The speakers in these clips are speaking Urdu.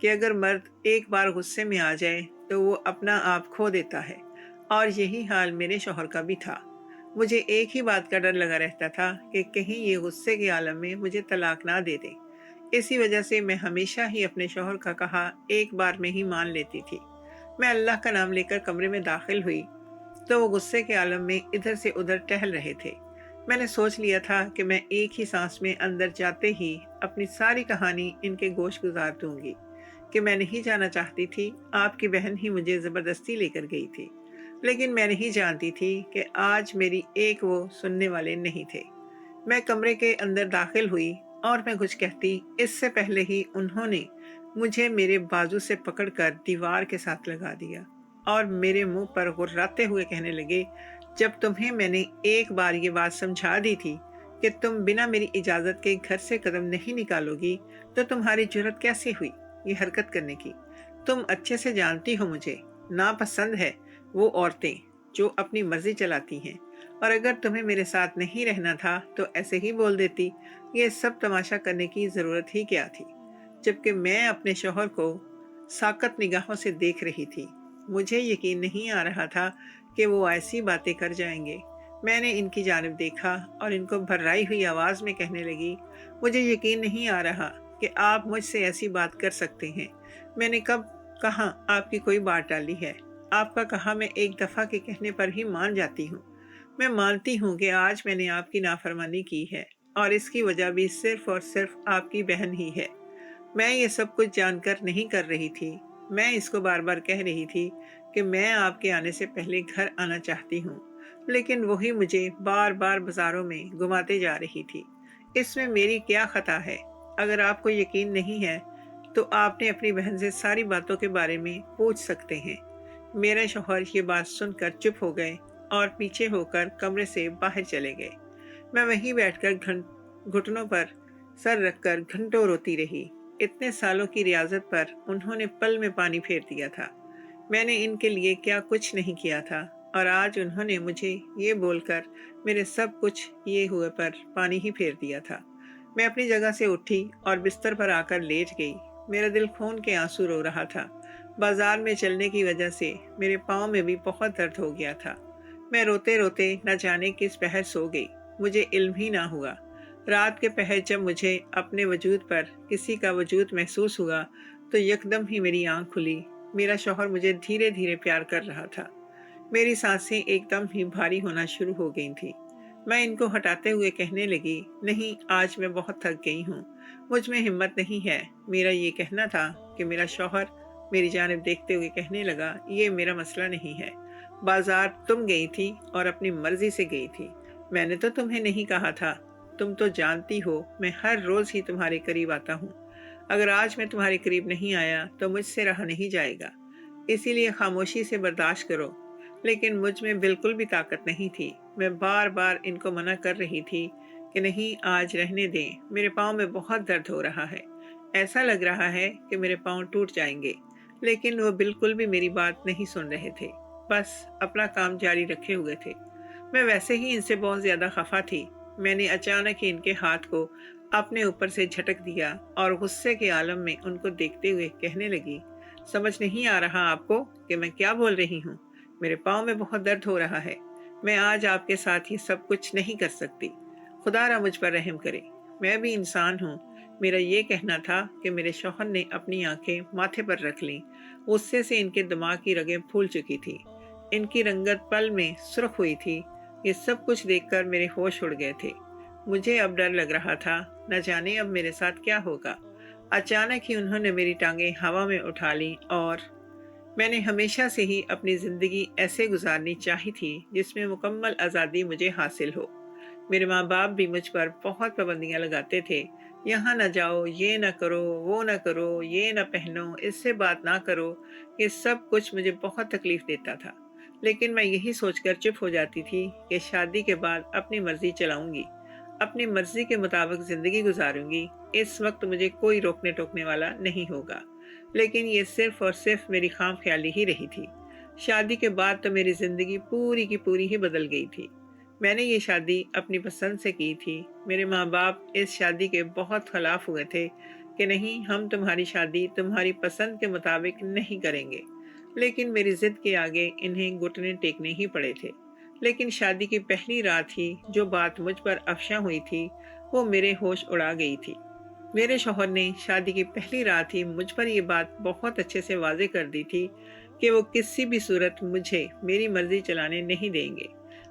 کہ اگر مرد ایک بار غصے میں آ جائے تو وہ اپنا آپ کھو دیتا ہے، اور یہی حال میرے شوہر کا بھی تھا۔ مجھے ایک ہی بات کا ڈر لگا رہتا تھا کہ کہیں یہ غصے کے عالم میں مجھے طلاق نہ دے دے۔ اسی وجہ سے میں ہمیشہ ہی اپنے شوہر کا کہا ایک بار میں ہی مان لیتی تھی۔ میں اللہ کا نام لے کر کمرے میں داخل ہوئی تو وہ غصے کے عالم میں ادھر سے ادھر ٹہل رہے تھے۔ میں نے سوچ لیا تھا کہ میں ایک ہی سانس میں اندر جاتے ہی اپنی ساری کہانی ان کے گوش گزار دوں گی کہ میں نہیں جانا چاہتی تھی، آپ کی بہن ہی مجھے زبردستی لے کر گئی تھی، لیکن میں نہیں جانتی تھی کہ آج میری ایک وہ سننے والے نہیں تھے۔ میں کمرے کے اندر داخل ہوئی اور میں کچھ کہتی اس سے پہلے ہی انہوں نے مجھے میرے بازو سے پکڑ کر دیوار کے ساتھ لگا دیا اور میرے منہ پر غراتے ہوئے کہنے لگے، جب تمہیں میں نے ایک بار یہ بات سمجھا دی تھی کہ تم بنا میری اجازت کے گھر سے قدم نہیں نکالو گی تو تمہاری جرت کیسے ہوئی یہ حرکت کرنے کی؟ تم اچھے سے جانتی ہو مجھے ناپسند ہے وہ عورتیں جو اپنی مرضی چلاتی ہیں، اور اگر تمہیں میرے ساتھ نہیں رہنا تھا تو ایسے ہی بول دیتی، یہ سب تماشا کرنے کی ضرورت ہی کیا تھی؟ جبکہ میں اپنے شوہر کو ساکت نگاہوں سے دیکھ رہی تھی۔ مجھے یقین نہیں آ رہا تھا کہ وہ ایسی باتیں کر جائیں گے۔ میں نے ان کی جانب دیکھا اور ان کو بھررائی ہوئی آواز میں کہنے لگی، مجھے یقین نہیں آ رہا کہ آپ مجھ سے ایسی بات کر سکتے ہیں۔ میں نے کب کہاں آپ کی کوئی بات ٹالی ہے؟ آپ کا کہا میں ایک دفعہ کے کہنے پر ہی مان جاتی ہوں۔ میں مانتی ہوں کہ آج میں نے آپ کی نافرمانی کی ہے، اور اس کی وجہ بھی صرف اور صرف آپ کی بہن ہی ہے۔ میں یہ سب کچھ جان کر نہیں کر رہی تھی۔ میں اس کو بار بار کہہ رہی تھی کہ میں آپ کے آنے سے پہلے گھر آنا چاہتی ہوں، لیکن وہی مجھے بار بار بازاروں میں گھماتے جا رہی تھی۔ اس میں میری کیا خطا ہے؟ اگر آپ کو یقین نہیں ہے تو آپ نے اپنی بہن سے ساری باتوں کے بارے میں پوچھ سکتے ہیں۔ میرے شوہر یہ بات سن کر چپ ہو گئے اور پیچھے ہو کر کمرے سے باہر چلے گئے۔ میں وہیں بیٹھ کر گھٹنوں پر سر رکھ کر گھنٹوں روتی رہی۔ اتنے سالوں کی ریاضت پر انہوں نے پل میں پانی پھیر دیا تھا۔ میں نے ان کے لیے کیا کچھ نہیں کیا تھا، اور آج انہوں نے مجھے یہ بول کر میرے سب کچھ یہ ہوئے پر پانی ہی پھیر دیا تھا۔ میں اپنی جگہ سے اٹھی اور بستر پر آ کر لیٹ گئی۔ میرا دل خون کے آنسو رو رہا تھا۔ بازار میں چلنے کی وجہ سے میرے پاؤں میں بھی بہت درد ہو گیا تھا۔ میں روتے روتے نہ جانے کس پہر سو گئی، مجھے علم ہی نہ ہوا۔ رات کے پہر جب مجھے اپنے وجود پر کسی کا وجود محسوس ہوا تو یکدم ہی میری آنکھ کھلی۔ میرا شوہر مجھے دھیرے دھیرے پیار کر رہا تھا۔ میری سانسیں ایک دم ہی بھاری ہونا شروع ہو گئی تھیں۔ میں ان کو ہٹاتے ہوئے کہنے لگی، نہیں، آج میں بہت تھک گئی ہوں، مجھ میں ہمت نہیں ہے۔ میرا یہ کہنا تھا کہ میرا شوہر میری جانب دیکھتے ہوئے کہنے لگا، یہ میرا مسئلہ نہیں ہے۔ بازار تم گئی تھی اور اپنی مرضی سے گئی تھی، میں نے تو تمہیں نہیں کہا تھا۔ تم تو جانتی ہو میں ہر روز ہی تمہارے قریب آتا ہوں۔ اگر آج میں تمہارے قریب نہیں آیا تو مجھ سے رہا نہیں جائے گا، اسی لیے خاموشی سے برداشت کرو۔ لیکن مجھ میں بالکل بھی طاقت نہیں تھی۔ میں بار بار ان کو منع کر رہی تھی کہ نہیں، آج رہنے دیں، میرے پاؤں میں بہت درد ہو رہا ہے، ایسا لگ رہا ہے کہ میرے پاؤں ٹوٹ جائیں گے۔ لیکن وہ بالکل بھی میری بات نہیں سن رہے تھے، بس اپنا کام جاری رکھے ہوئے تھے۔ میں ویسے ہی ان سے بہت زیادہ خفا تھی۔ میں نے اچانک ہی ان کے ہاتھ کو اپنے اوپر سے جھٹک دیا اور غصے کے عالم میں ان کو دیکھتے ہوئے کہنے لگی، سمجھ نہیں آ رہا آپ کو کہ میں کیا بول رہی ہوں؟ میرے پاؤں میں بہت درد ہو رہا ہے، میں آج آپ کے ساتھ یہ سب کچھ نہیں کر سکتی، خدا را مجھ پر رحم کرے، میں بھی انسان ہوں۔ میرا یہ کہنا تھا کہ میرے شوہر نے اپنی آنکھیں ماتھے پر رکھ لیں۔ غصے سے ان کے دماغ کی رگیں پھول چکی تھی، ان کی رنگت پل میں سرخ ہوئی تھی۔ یہ سب کچھ دیکھ کر میرے ہوش اڑ گئے تھے۔ مجھے اب ڈر لگ رہا تھا، نہ جانے اب میرے ساتھ کیا ہوگا۔ اچانک ہی انہوں نے میری ٹانگیں ہوا میں اٹھا لی، اور میں نے ہمیشہ سے ہی اپنی زندگی ایسے گزارنی چاہی تھی جس میں مکمل آزادی مجھے حاصل ہو۔ میرے ماں باپ بھی مجھ پر بہت پابندیاں لگاتے تھے، یہاں نہ جاؤ، یہ نہ کرو، وہ نہ کرو، یہ نہ پہنو، اس سے بات نہ کرو۔ یہ سب کچھ مجھے بہت تکلیف دیتا تھا، لیکن میں یہی سوچ کر چپ ہو جاتی تھی کہ شادی کے بعد اپنی مرضی چلاؤں گی، اپنی مرضی کے مطابق زندگی گزاروں گی، اس وقت مجھے کوئی روکنے ٹوکنے والا نہیں ہوگا۔ لیکن یہ صرف اور صرف میری خام خیالی ہی رہی تھی۔ شادی کے بعد تو میری زندگی پوری کی پوری ہی بدل گئی تھی۔ میں نے یہ شادی اپنی پسند سے کی تھی۔ میرے ماں باپ اس شادی کے بہت خلاف ہوئے تھے کہ نہیں، ہم تمہاری شادی تمہاری پسند کے مطابق نہیں کریں گے، لیکن میری ضد کے آگے انہیں گھٹنے ٹیکنے ہی پڑے تھے۔ لیکن شادی کی پہلی رات ہی جو بات مجھ پر افشاں ہوئی تھی وہ میرے ہوش اڑا گئی تھی۔ میرے شوہر نے شادی کی پہلی رات ہی مجھ پر یہ بات بہت اچھے سے واضح کر دی تھی کہ وہ کسی بھی صورت مجھے میری مرضی چلانے نہیں دیں گے۔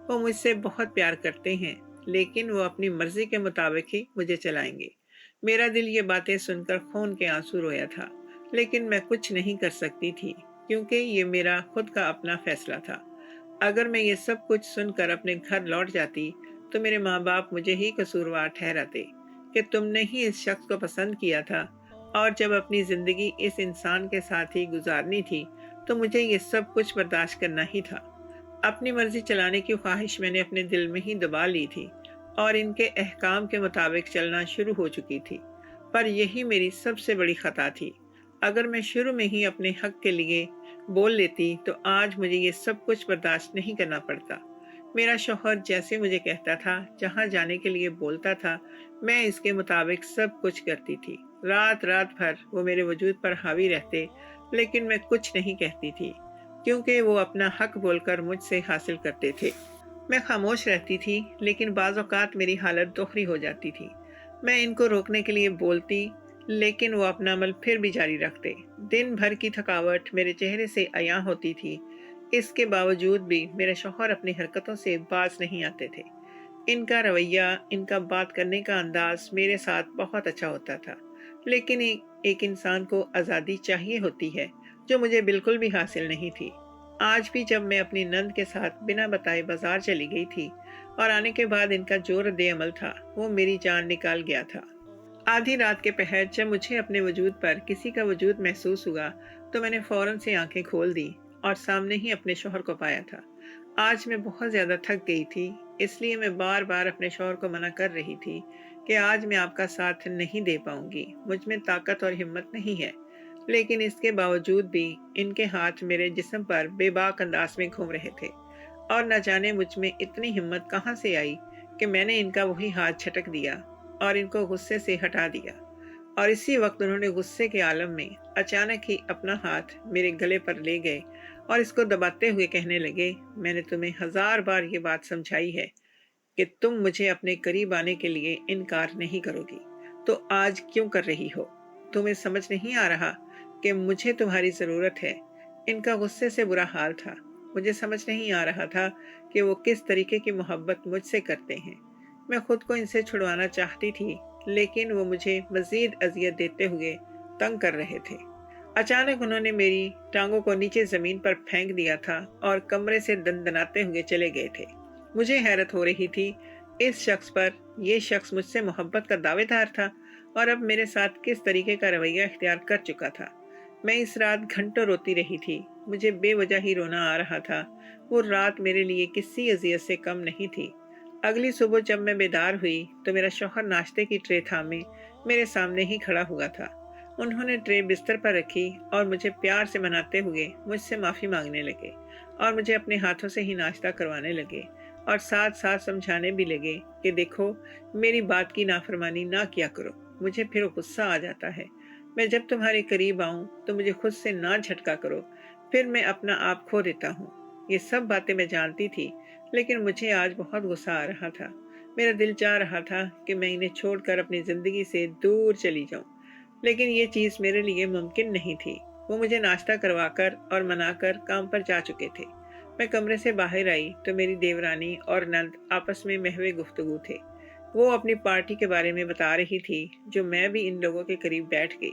وہ مجھ سے بہت پیار کرتے ہیں، لیکن وہ اپنی مرضی کے مطابق ہی مجھے چلائیں گے۔ میرا دل یہ باتیں سن کر خون کے آنسو رویا تھا، لیکن میں کچھ نہیں کر سکتی تھی کیونکہ یہ میرا خود کا اپنا فیصلہ تھا۔ اگر میں یہ سب کچھ سن کر اپنے گھر لوٹ جاتی تو میرے ماں باپ مجھے ہی قصوروار ٹھہراتے کہ تم نے ہی اس شخص کو پسند کیا تھا، اور جب اپنی زندگی اس انسان کے ساتھ ہی گزارنی تھی تو مجھے یہ سب کچھ برداشت کرنا ہی تھا۔ اپنی مرضی چلانے کی خواہش میں نے اپنے دل میں ہی دبا لی تھی اور ان کے احکام کے مطابق چلنا شروع ہو چکی تھی، پر یہی میری سب سے بڑی خطا تھی۔ اگر میں شروع میں ہی اپنے حق کے لیے بول لیتی تو آج مجھے یہ سب کچھ برداشت نہیں کرنا پڑتا۔ میرا شوہر جیسے مجھے کہتا تھا، جہاں جانے کے لیے بولتا تھا، میں اس کے مطابق سب کچھ کرتی تھی۔ رات رات بھر وہ میرے وجود پر حاوی رہتے، لیکن میں کچھ نہیں کہتی تھی کیونکہ وہ اپنا حق بول کر مجھ سے حاصل کرتے تھے۔ میں خاموش رہتی تھی، لیکن بعض اوقات میری حالت دوہری ہو جاتی تھی۔ میں ان کو روکنے کے لیے بولتی، لیکن وہ اپنا عمل پھر بھی جاری رکھتے۔ دن بھر کی تھکاوٹ میرے چہرے سے عیاں ہوتی تھی، اس کے باوجود بھی میرے شوہر اپنی حرکتوں سے باز نہیں آتے تھے۔ ان کا رویہ، ان کا بات کرنے کا انداز میرے ساتھ بہت اچھا ہوتا تھا، لیکن ایک انسان کو آزادی چاہیے ہوتی ہے جو مجھے بالکل بھی حاصل نہیں تھی۔ آج بھی جب میں اپنی نند کے ساتھ بنا بتائے بازار چلی گئی تھی اور آنے کے بعد ان کا جو رد عمل تھا وہ میری جان نکال گیا تھا۔ آدھی رات کے پہر جب مجھے اپنے وجود پر کسی کا وجود محسوس ہوا تو میں نے فوراً سے آنکھیں کھول دی اور سامنے ہی اپنے شوہر کو پایا تھا۔ آج میں بہت زیادہ تھک گئی تھی، اس لیے میں بار بار اپنے شوہر کو منع کر رہی تھی کہ آج میں آپ کا ساتھ نہیں دے پاؤں گی، مجھ میں طاقت اور ہمت نہیں ہے۔ لیکن اس کے باوجود بھی ان کے ہاتھ میرے جسم پر بے باک انداز میں گھوم رہے تھے، اور نہ جانے مجھ میں اتنی ہمت کہاں سے آئی کہ میں نے ان کا وہی ہاتھ جھٹک دیا اور ان کو غصے سے ہٹا دیا۔ اور اسی وقت انہوں نے غصے کے عالم میں اچانک ہی اپنا ہاتھ میرے گلے پر لے گئے اور اس کو دباتے ہوئے کہنے لگے، میں نے تمہیں 1000 بار یہ بات سمجھائی ہے کہ تم مجھے اپنے قریب آنے کے لیے انکار نہیں کرو گی، تو آج کیوں کر رہی ہو؟ تمہیں سمجھ نہیں آ رہا کہ مجھے تمہاری ضرورت ہے؟ ان کا غصے سے برا حال تھا۔ مجھے سمجھ نہیں آ رہا تھا کہ وہ کس طریقے کی محبت مجھ سے کرتے ہیں۔ میں خود کو ان سے چھڑوانا چاہتی تھی، لیکن وہ مجھے مزید اذیت دیتے ہوئے تنگ کر رہے تھے۔ اچانک انہوں نے میری ٹانگوں کو نیچے زمین پر پھینک دیا تھا اور کمرے سے دندناتے ہوئے چلے گئے تھے۔ مجھے حیرت ہو رہی تھی اس شخص پر، یہ شخص مجھ سے محبت کا دعوے دار تھا اور اب میرے ساتھ کس طریقے کا رویہ اختیار کر چکا تھا۔ میں اس رات گھنٹوں روتی رہی تھی، مجھے بے وجہ ہی رونا آ رہا تھا۔ وہ رات میرے لیے کسی اذیت سے کم نہیں تھی۔ اگلی صبح جب میں بیدار ہوئی تو میرا شوہر ناشتے کی ٹرے تھامے میرے سامنے ہی کھڑا ہوا تھا۔ انہوں نے ٹرے بستر پر رکھی اور مجھے پیار سے مناتے ہوئے مجھ سے معافی مانگنے لگے اور مجھے اپنے ہاتھوں سے ہی ناشتہ کروانے لگے اور ساتھ ساتھ سمجھانے بھی لگے کہ دیکھو، میری بات کی نافرمانی نہ کیا کرو، مجھے پھر غصہ آ جاتا ہے۔ میں جب تمہارے قریب آؤں تو مجھے خود سے نہ جھٹکا کرو، پھر میں اپنا آپ کھو دیتا ہوں۔ یہ سب باتیں میں جانتی تھی، لیکن مجھے آج بہت غصہ آ رہا تھا۔ میرا دل چاہ رہا تھا کہ میں انہیں چھوڑ کر اپنی زندگی سے دور چلی جاؤں، لیکن یہ چیز میرے لیے ممکن نہیں تھی۔ وہ مجھے ناشتہ کروا کر اور منا کر کام پر جا چکے تھے۔ میں کمرے سے باہر آئی تو میری دیورانی اور نند آپس میں محو گفتگو تھے۔ وہ اپنی پارٹی کے بارے میں بتا رہی تھی، جو میں بھی ان لوگوں کے قریب بیٹھ گئی۔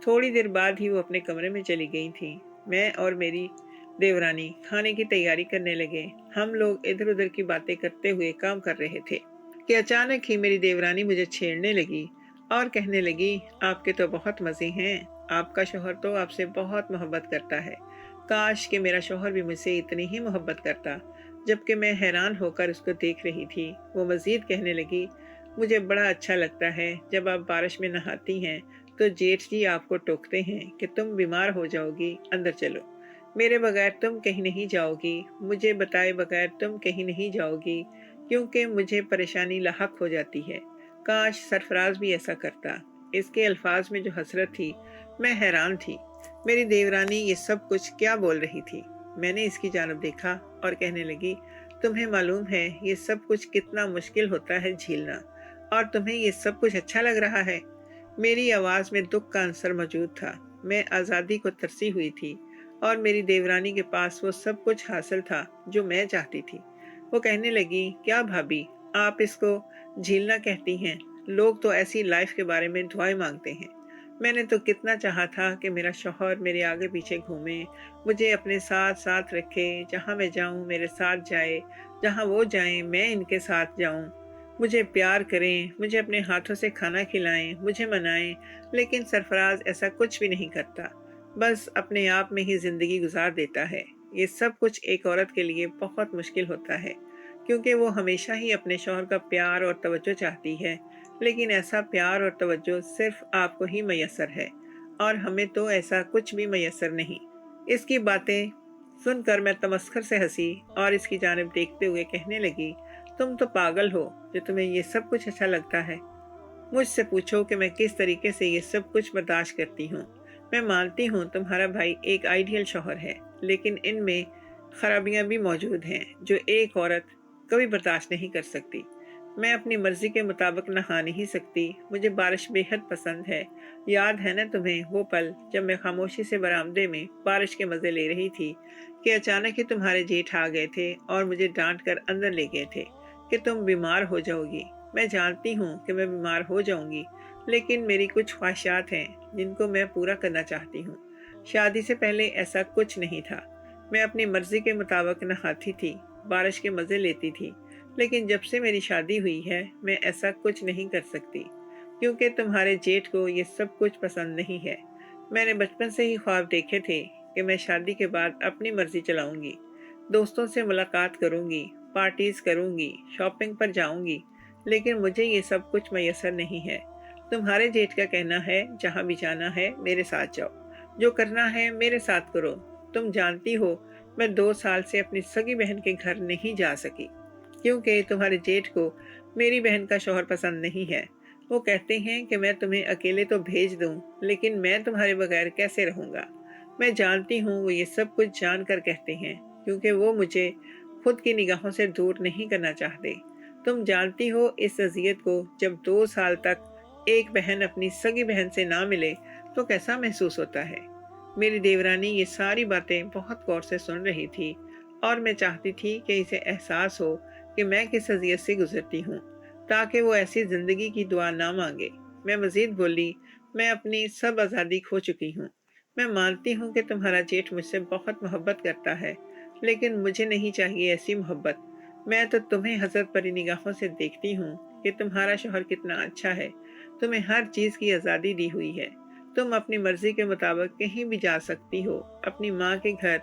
تھوڑی دیر بعد ہی وہ اپنے کمرے میں چلی گئی تھیں۔ میں اور میری دیورانی کھانے کی تیاری کرنے لگے۔ ہم لوگ ادھر ادھر کی باتیں کرتے ہوئے کام کر رہے تھے کہ اچانک ہی میری دیورانی مجھے چھیڑنے لگی اور کہنے لگی، آپ کے تو بہت مزے ہیں، آپ کا شوہر تو آپ سے بہت محبت کرتا ہے، کاش کہ میرا شوہر بھی مجھ سے اتنی ہی محبت کرتا۔ جبکہ میں حیران ہو کر اس کو دیکھ رہی تھی۔ وہ مزید کہنے لگی، مجھے بڑا اچھا لگتا ہے جب آپ بارش میں نہاتی ہیں تو جیٹھ جی آپ کو ٹوکتے ہیں کہ تم بیمار ہو جاؤ گی، اندر چلو، میرے بغیر تم کہیں نہیں جاؤ گی، مجھے بتائے بغیر تم کہیں نہیں جاؤ گی، کیونکہ مجھے پریشانی لاحق ہو جاتی ہے۔ کاش سرفراز بھی ایسا کرتا۔ اس کے الفاظ میں جو حسرت تھی، میں حیران تھی۔ میری دیورانی یہ سب کچھ کیا بول رہی تھی؟ میں نے اس کی جانب دیکھا اور کہنے لگی، تمہیں معلوم ہے یہ سب کچھ کتنا مشکل ہوتا ہے جھیلنا، اور تمہیں یہ سب کچھ اچھا لگ رہا ہے؟ میری آواز میں دکھ کا عنصر موجود تھا۔ میں آزادی کو ترسی ہوئی تھی، اور میری دیورانی کے پاس وہ سب کچھ حاصل تھا جو میں چاہتی تھی۔ وہ کہنے لگی، کیا بھابھی، آپ اس کو جھیلنا کہتی ہیں؟ لوگ تو ایسی لائف کے بارے میں دعائیں مانگتے ہیں۔ میں نے تو کتنا چاہا تھا کہ میرا شوہر میرے آگے پیچھے گھومے، مجھے اپنے ساتھ ساتھ رکھے، جہاں میں جاؤں میرے ساتھ جائے، جہاں وہ جائیں میں ان کے ساتھ جاؤں، مجھے پیار کریں، مجھے اپنے ہاتھوں سے کھانا کھلائیں، مجھے منائیں۔ لیکن سرفراز ایسا کچھ بھی نہیں کرتا، بس اپنے آپ میں ہی زندگی گزار دیتا ہے۔ یہ سب کچھ ایک عورت کے لیے بہت مشکل ہوتا ہے، کیونکہ وہ ہمیشہ ہی اپنے شوہر کا پیار اور توجہ چاہتی ہے، لیکن ایسا پیار اور توجہ صرف آپ کو ہی میسر ہے، اور ہمیں تو ایسا کچھ بھی میسر نہیں۔ اس کی باتیں سن کر میں تمسخر سے ہنسی اور اس کی جانب دیکھتے ہوئے کہنے لگی، تم تو پاگل ہو جو تمہیں یہ سب کچھ اچھا لگتا ہے۔ مجھ سے پوچھو کہ میں کس طریقے سے یہ سب کچھ برداشت کرتی ہوں۔ میں مانتی ہوں تمہارا بھائی ایک آئیڈیل شوہر ہے، لیکن ان میں خرابیاں بھی موجود ہیں جو ایک عورت کبھی برداشت نہیں کر سکتی۔ میں اپنی مرضی کے مطابق نہا نہیں سکتی، مجھے بارش بے حد پسند ہے۔ یاد ہے نا تمہیں وہ پل جب میں خاموشی سے برآمدے میں بارش کے مزے لے رہی تھی کہ اچانک ہی تمہارے جیٹھ آ گئے تھے اور مجھے ڈانٹ کر اندر لے گئے تھے کہ تم بیمار ہو جاؤ گی۔ میں جانتی ہوں کہ میں بیمار ہو جاؤں گی، لیکن میری کچھ خواہشات ہیں جن کو میں پورا کرنا چاہتی ہوں۔ شادی سے پہلے ایسا کچھ نہیں تھا۔ میں اپنی مرضی کے مطابق نہاتی تھی، بارش کے مزے لیتی تھی، لیکن جب سے میری شادی ہوئی ہے میں ایسا کچھ نہیں کر سکتی، کیونکہ تمہارے جیٹھ کو یہ سب کچھ پسند نہیں ہے۔ میں نے بچپن سے ہی خواب دیکھے تھے کہ میں شادی کے بعد اپنی مرضی چلاؤں گی، دوستوں سے ملاقات کروں گی، پارٹیز کروں گی، شاپنگ پر جاؤں گی، لیکن مجھے یہ سب کچھ میسر نہیں ہے۔ تمہارے جیٹھ کا کہنا ہے جہاں بھی جانا ہے میرے ساتھ جاؤ، جو کرنا ہے میرے ساتھ کرو۔ تم جانتی ہو میں 2 سال سے اپنی سگی بہن کے گھر نہیں جا سکی، کیونکہ تمہارے جیٹھ کو میری بہن کا شوہر پسند نہیں ہے۔ وہ کہتے ہیں کہ میں تمہیں اکیلے تو بھیج دوں، لیکن میں تمہارے بغیر کیسے رہوں گا؟ میں جانتی ہوں وہ یہ سب کچھ جان کر کہتے ہیں، کیونکہ وہ مجھے خود کی نگاہوں سے دور نہیں کرنا چاہتے۔ تم جانتی ہو اس اذیت کو جب 2 سال تک ایک بہن اپنی سگی بہن سے نہ ملے تو کیسا محسوس ہوتا ہے۔ میری دیورانی یہ ساری باتیں بہت غور سے سن رہی تھی، اور میں چاہتی تھی کہ اسے احساس ہو کہ میں کس اذیت سے گزرتی ہوں، تاکہ وہ ایسی زندگی کی دعا نہ مانگے۔ میں مزید بولی، میں اپنی سب آزادی کھو چکی ہوں۔ میں مانتی ہوں کہ تمہارا جیٹھ مجھ سے بہت محبت کرتا ہے، لیکن مجھے نہیں چاہیے ایسی محبت۔ میں تو تمہیں حسرت بھری نگاہوں سے دیکھتی ہوں کہ تمہارا شوہر کتنا اچھا ہے، تمہیں ہر چیز کی آزادی دی ہوئی ہے، تم اپنی مرضی کے مطابق کہیں بھی جا سکتی ہو، اپنی ماں کے گھر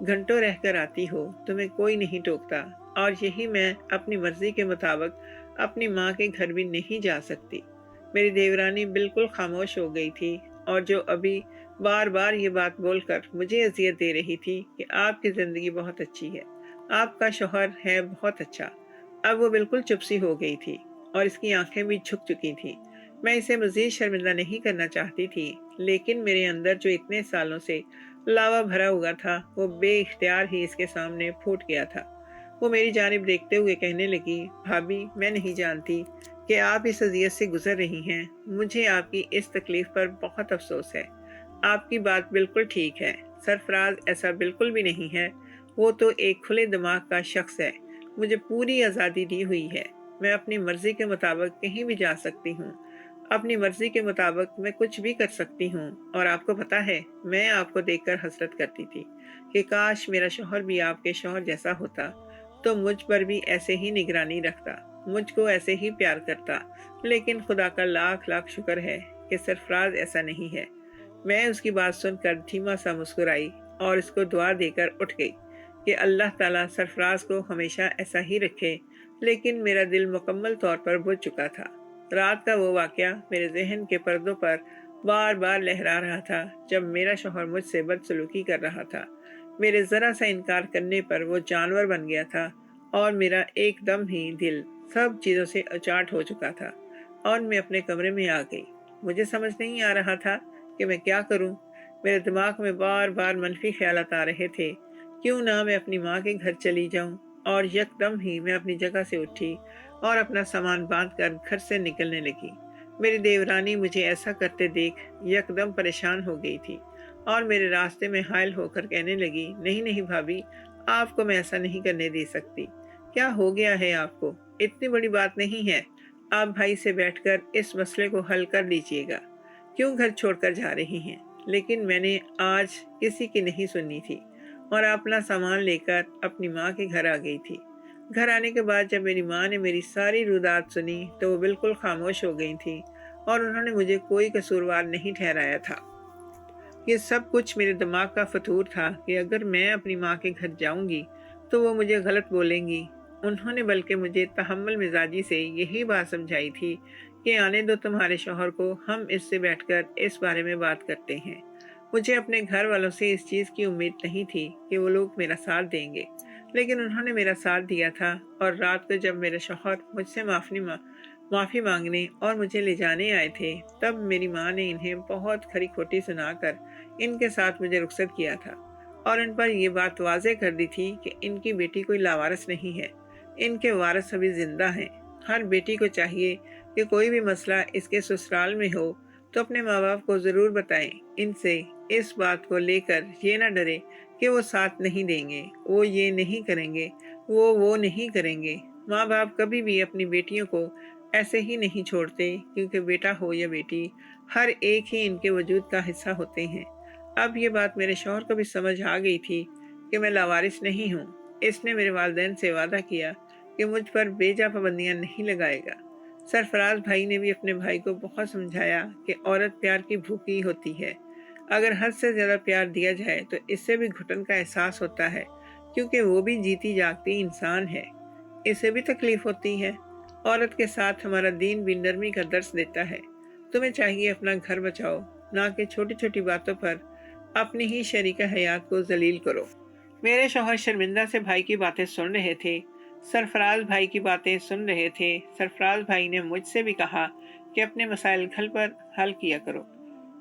گھنٹوں رہ کر آتی ہو، تمہیں کوئی نہیں ٹوکتا، اور یہی میں اپنی مرضی کے مطابق اپنی ماں کے گھر بھی نہیں جا سکتی۔ میری دیورانی بالکل خاموش ہو گئی تھی، اور جو ابھی بار بار یہ بات بول کر مجھے اذیت دے رہی تھی کہ آپ کی زندگی بہت اچھی ہے، آپ کا شوہر ہے بہت اچھا، اب وہ بالکل چپ سی ہو گئی تھی اور اس کی آنکھیں بھی جھک چکی تھی۔ میں اسے مزید شرمندہ نہیں کرنا چاہتی تھی، لیکن میرے اندر جو اتنے سالوں سے لاوا بھرا ہوا تھا وہ بے اختیار ہی اس کے سامنے پھوٹ گیا تھا۔ وہ میری جانب دیکھتے ہوئے کہنے لگی، بھابھی میں نہیں جانتی کہ آپ اس اذیت سے گزر رہی ہیں، مجھے آپ کی اس تکلیف پر بہت افسوس ہے۔ آپ کی بات بالکل ٹھیک ہے، سرفراز ایسا بالکل بھی نہیں ہے، وہ تو ایک کھلے دماغ کا شخص ہے، مجھے پوری آزادی دی ہوئی ہے، میں اپنی مرضی کے مطابق کہیں بھی جا سکتی ہوں، اپنی مرضی کے مطابق میں کچھ بھی کر سکتی ہوں۔ اور آپ کو پتہ ہے میں آپ کو دیکھ کر حسرت کرتی تھی کہ کاش میرا شوہر بھی آپ کے شوہر جیسا ہوتا، تو مجھ پر بھی ایسے ہی نگرانی رکھتا، مجھ کو ایسے ہی پیار کرتا، لیکن خدا کا لاکھ لاکھ شکر ہے کہ سرفراز ایسا نہیں ہے۔ میں اس کی بات سن کر دھیما سا مسکرائی اور اس کو دعا دے کر اٹھ گئی کہ اللہ تعالیٰ سرفراز کو ہمیشہ ایسا ہی رکھے، لیکن میرا دل مکمل طور پر بجھ چکا تھا۔ رات کا وہ واقعہ میرے ذہن کے پردوں پر بار بار لہرا رہا تھا، جب میرا شوہر مجھ سے بدسلوکی کر رہا تھا، میرے ذرا سا انکار کرنے پر وہ جانور بن گیا تھا، اور میرا ایک دم ہی دل سب چیزوں سے اچاٹ ہو چکا تھا، اور میں اپنے کمرے میں آ گئی۔ مجھے سمجھ نہیں آ رہا تھا کہ میں کیا کروں۔ میرے دماغ میں بار بار منفی خیالات آ رہے تھے۔ کیوں نہ میں اپنی ماں کے گھر چلی جاؤں، اور یکدم ہی میں اپنی جگہ سے اٹھی اور اپنا سامان باندھ کر گھر سے نکلنے لگی۔ میری دیورانی مجھے ایسا کرتے دیکھ یکدم پریشان ہو گئی تھی اور میرے راستے میں حائل ہو کر کہنے لگی، نہیں نہیں بھابھی، آپ کو میں ایسا نہیں کرنے دے سکتی۔ کیا ہو گیا ہے آپ کو؟ اتنی بڑی بات نہیں ہے، آپ بھائی سے بیٹھ کر اس مسئلے کو حل کر لیجیے گا۔ کیوں گھر چھوڑ کر جا رہی ہیں؟ لیکن میں نے آج کسی کی نہیں سننی تھی اور اپنا سامان لے کر اپنی ماں کے گھر آ گئی تھی۔ گھر آنے کے بعد جب میری ماں نے میری ساری رودات سنی تو وہ بالکل خاموش ہو گئی تھی اور انہوں نے مجھے کوئی قصوروار نہیں ٹھہرایا تھا۔ یہ سب کچھ میرے دماغ کا فطور تھا کہ اگر میں اپنی ماں کے گھر جاؤں گی تو وہ مجھے غلط بولیں گی۔ انہوں نے بلکہ مجھے تحمل مزاجی سے یہی بات سمجھائی تھی کہ آنے دو تمہارے شوہر کو، ہم اس سے بیٹھ کر اس بارے میں بات کرتے ہیں۔ مجھے اپنے گھر والوں سے اس چیز کی امید نہیں تھی کہ وہ لوگ میرا ساتھ دیں گے، لیکن انہوں نے میرا ساتھ دیا تھا، اور رات کو جب میرے شوہر مجھ سے معافی مانگنے اور مجھے لے جانے آئے تھے تب میری ماں نے انہیں بہت کھری کھوٹی سنا کر ان کے ساتھ مجھے رخصت کیا تھا اور ان پر یہ بات واضح کر دی تھی کہ ان کی بیٹی کوئی لاوارث نہیں ہے، ان کے وارث ابھی زندہ ہیں۔ ہر بیٹی کو چاہیے کہ کوئی بھی مسئلہ اس کے سسرال میں ہو تو اپنے ماں باپ کو ضرور بتائیں، ان سے اس بات کو لے کر یہ نہ ڈرے کہ وہ ساتھ نہیں دیں گے، وہ یہ نہیں کریں گے، وہ نہیں کریں گے۔ ماں باپ کبھی بھی اپنی بیٹیوں کو ایسے ہی نہیں چھوڑتے، کیونکہ بیٹا ہو یا بیٹی، ہر ایک ہی ان کے وجود کا حصہ ہوتے ہیں۔ اب یہ بات میرے شوہر کو بھی سمجھ آ گئی تھی کہ میں لاوارث نہیں ہوں۔ اس نے میرے والدین سے وعدہ کیا کہ مجھ پر بے جا پابندیاں نہیں لگائے گا۔ سرفراز بھائی نے بھی اپنے بھائی کو بہت سمجھایا کہ عورت پیار کی بھوکی ہوتی ہے، اگر حد سے زیادہ پیار دیا جائے تو اس سے بھی گھٹن کا احساس ہوتا ہے، کیونکہ وہ بھی جیتی جاگتی انسان ہے، اسے بھی تکلیف ہوتی ہے۔ عورت کے ساتھ ہمارا دین بھی نرمی کا درس دیتا ہے۔ تمہیں چاہیے اپنا گھر بچاؤ، نہ کہ چھوٹی چھوٹی باتوں پر اپنی ہی شریکہ حیات کو ذلیل کرو۔ میرے شوہر شرمندہ سے بھائی کی باتیں سن رہے تھے، سرفراز بھائی کی باتیں سن رہے تھے۔ سرفراز بھائی نے مجھ سے بھی کہا کہ اپنے مسائل گھر پر حل کیا کرو،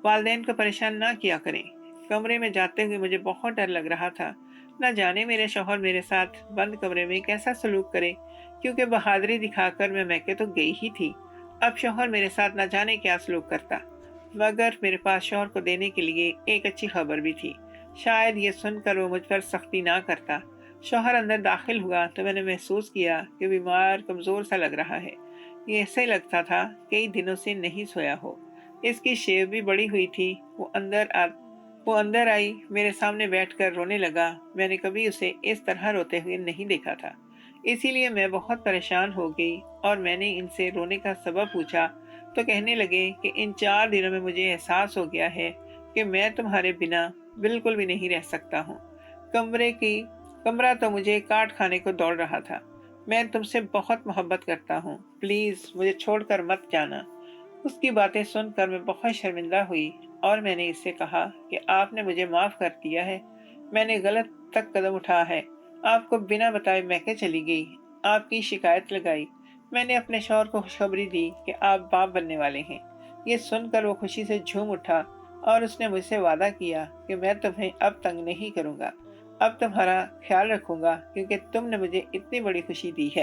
والدین کو پریشان نہ کیا کریں۔ کمرے میں جاتے ہوئے مجھے بہت ڈر لگ رہا تھا، نہ جانے میرے شوہر میرے ساتھ بند کمرے میں کیسا سلوک کرے، کیونکہ بہادری دکھا کر میں میکے تو گئی ہی تھی۔ اب شوہر میرے ساتھ نہ جانے کیا سلوک کرتا، مگر میرے پاس شوہر کو دینے کے لیے ایک اچھی خبر بھی تھی، شاید یہ سن کر وہ مجھ پر سختی نہ کرتا۔ شوہر اندر داخل ہوا تو میں نے محسوس کیا کہ بیمار کمزور سا لگ رہا ہے، یہ ایسے لگتا تھا کئی دنوں سے نہیں سویا ہو۔ اس کی شیو بھی بڑی ہوئی تھی۔ وہ اندر آئی، میرے سامنے بیٹھ کر رونے لگا۔ میں نے کبھی اسے اس طرح روتے ہوئے نہیں دیکھا تھا، اسی لیے میں بہت پریشان ہو گئی اور میں نے ان سے رونے کا سبب پوچھا تو کہنے لگے کہ ان 4 دنوں میں مجھے احساس ہو گیا ہے کہ میں تمہارے بنا بالکل بھی نہیں رہ سکتا ہوں۔ کمرہ تو مجھے کاٹ کھانے کو دوڑ رہا تھا۔ میں تم سے بہت محبت کرتا ہوں، پلیز مجھے چھوڑ کر مت جانا۔ اس کی باتیں سن کر میں بہت شرمندہ ہوئی اور میں نے اس سے کہا کہ آپ نے مجھے معاف کر دیا ہے، میں نے غلط تک قدم اٹھا ہے، آپ کو بنا بتائے میکے چلی گئی، آپ کی شکایت لگائی۔ میں نے اپنے شوہر کو خوشخبری دی کہ آپ باپ بننے والے ہیں۔ یہ سن کر وہ خوشی سے جھوم اٹھا اور اس نے مجھ سے وعدہ کیا کہ میں تمہیں اب تنگ نہیں کروں گا، اب تمہارا خیال رکھوں گا، کیونکہ تم نے مجھے اتنی بڑی خوشی دی ہے۔